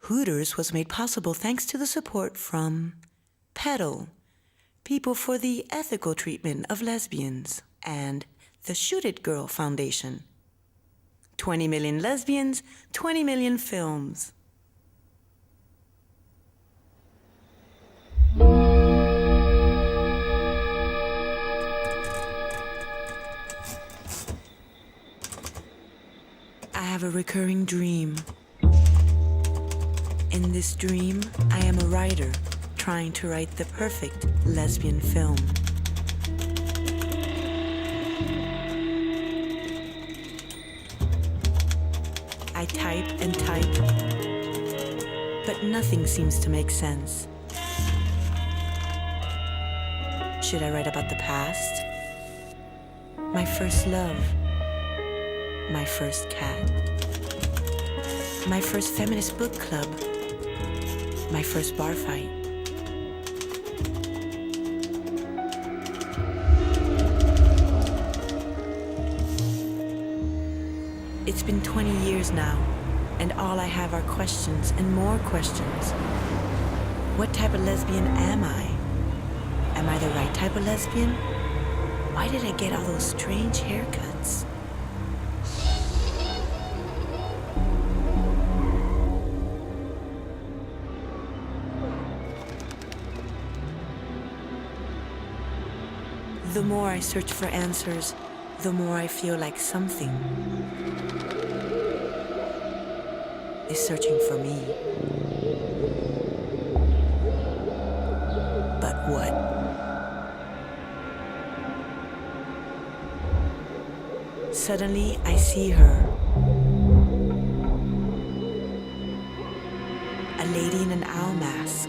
Hooters was made possible thanks to the support from PEDAL, People for the Ethical Treatment of Lesbians, and the Shoot It Girl Foundation. 20 million lesbians, 20 million films. I have a recurring dream. In this dream, I am a writer trying to write the perfect lesbian film. I type and type, but nothing seems to make sense. Should I write about the past? My first love? My first cat? My first feminist book club? My first bar fight? It's been 20 years now, and all I have are questions and more questions. What type of lesbian am I? Am I the right type of lesbian? Why did I get all those strange haircuts? The more I search for answers, the more I feel like something is searching for me. But what? Suddenly, I see her. A lady in an owl mask.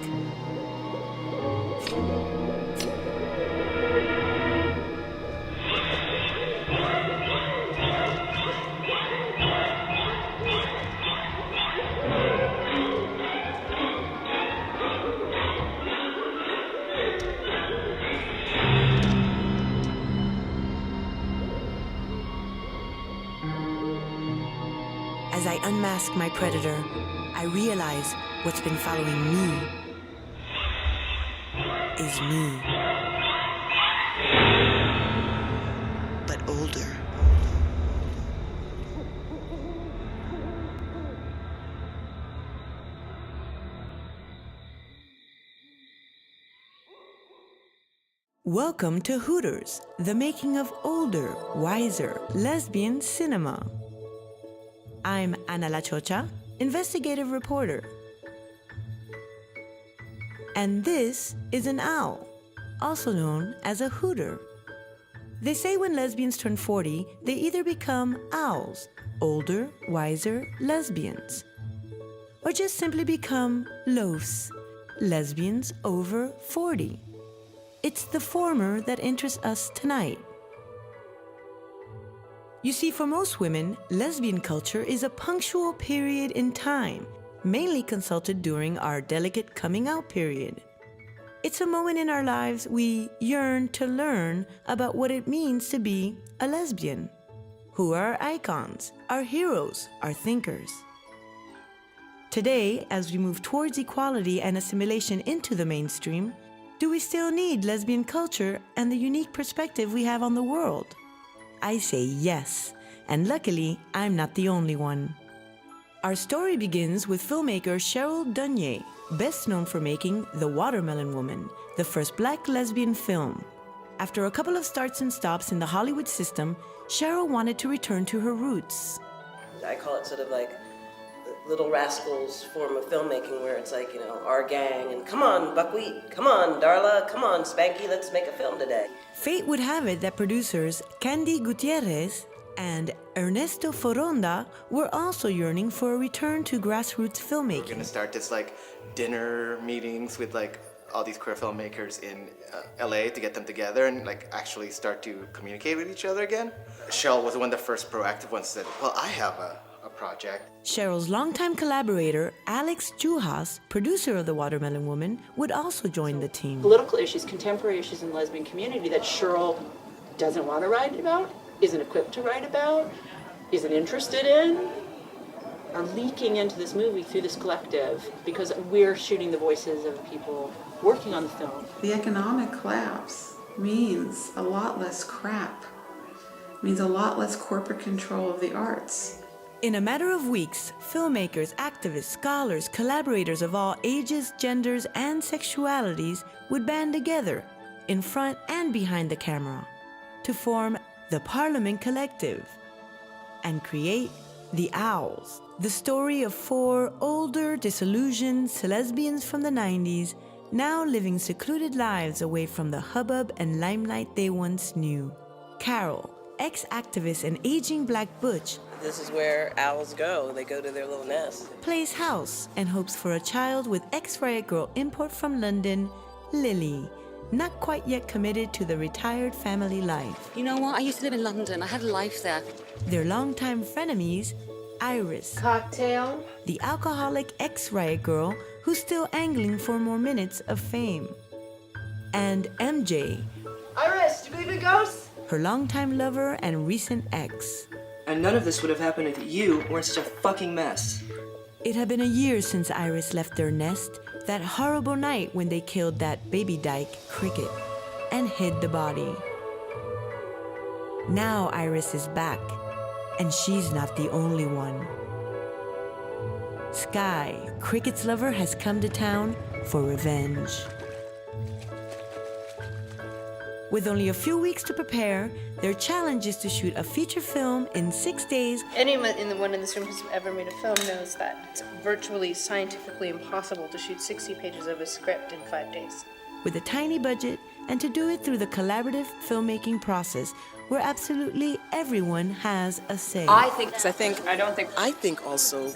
As I unmask my predator, I realize what's been following me is me. But older. Welcome to Hooters, the making of older, wiser, lesbian cinema. I'm Ana La Chocha, investigative reporter. And this is an owl, also known as a hooter. They say when lesbians turn 40, they either become owls, older, wiser lesbians, or just simply become LOFs, lesbians over 40. It's the former that interests us tonight. You see, for most women, lesbian culture is a punctual period in time, mainly consulted during our delicate coming out period. It's a moment in our lives we yearn to learn about what it means to be a lesbian. Who are our icons, our heroes, our thinkers? Today, as we move towards equality and assimilation into the mainstream, do we still need lesbian culture and the unique perspective we have on the world? I say yes, and luckily, I'm not the only one. Our story begins with filmmaker Cheryl Dunye, best known for making The Watermelon Woman, the first Black lesbian film. After a couple of starts and stops in the Hollywood system, Cheryl wanted to return to her roots. I call it sort of like the Little Rascals form of filmmaking, where it's like, our gang, and come on, Buckwheat, come on, Darla, come on, Spanky, let's make a film today. Fate would have it that producers Candy Gutierrez and Ernesto Foronda were also yearning for a return to grassroots filmmaking. We're gonna start this dinner meetings with all these queer filmmakers in LA to get them together and actually start to communicate with each other again. Cheryl was one of the first proactive ones that said, well, I have a project. Cheryl's longtime collaborator, Alex Juhas, producer of The Watermelon Woman, would also join the team. Political issues, contemporary issues in the lesbian community that Cheryl doesn't want to write about, isn't equipped to write about, isn't interested in. are leaking into this movie through this collective because we're shooting the voices of people working on the film. The economic collapse means a lot less crap, means a lot less corporate control of the arts. In a matter of weeks, filmmakers, activists, scholars, collaborators of all ages, genders, and sexualities would band together, in front and behind the camera, to form the Parliament Collective and create The Owls, the story of 4 older, disillusioned lesbians from the 90s, now living secluded lives away from the hubbub and limelight they once knew. Carol, ex-activist and aging black butch, This is where owls go. They go to their little nest. plays house and hopes for a child with ex-riot girl import from London, Lily, not quite yet committed to the retired family life. You know what? I used to live in London. I had a life there. Their longtime frenemies, Iris, Cocktail. the alcoholic ex-riot girl who's still angling for more minutes of fame, and MJ, Iris, do you believe in ghosts? her longtime lover and recent ex. And none of this would have happened if you weren't such a fucking mess. It had been a year since Iris left their nest, that horrible night when they killed that baby dyke, Cricket, and hid the body. Now Iris is back, and she's not the only one. Sky, Cricket's lover, has come to town for revenge. With only a few weeks to prepare, their challenge is to shoot a feature film in 6 days. Anyone in this room who's ever made a film knows that it's virtually scientifically impossible to shoot 60 pages of a script in 5 days. With a tiny budget, and to do it through the collaborative filmmaking process where absolutely everyone has a say. I think Also,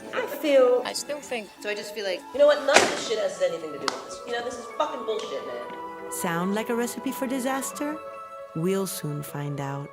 I still think. So I just feel like you know what? None of this shit has anything to do with this. You know, this is fucking bullshit, man. Sound like a recipe for disaster? We'll soon find out.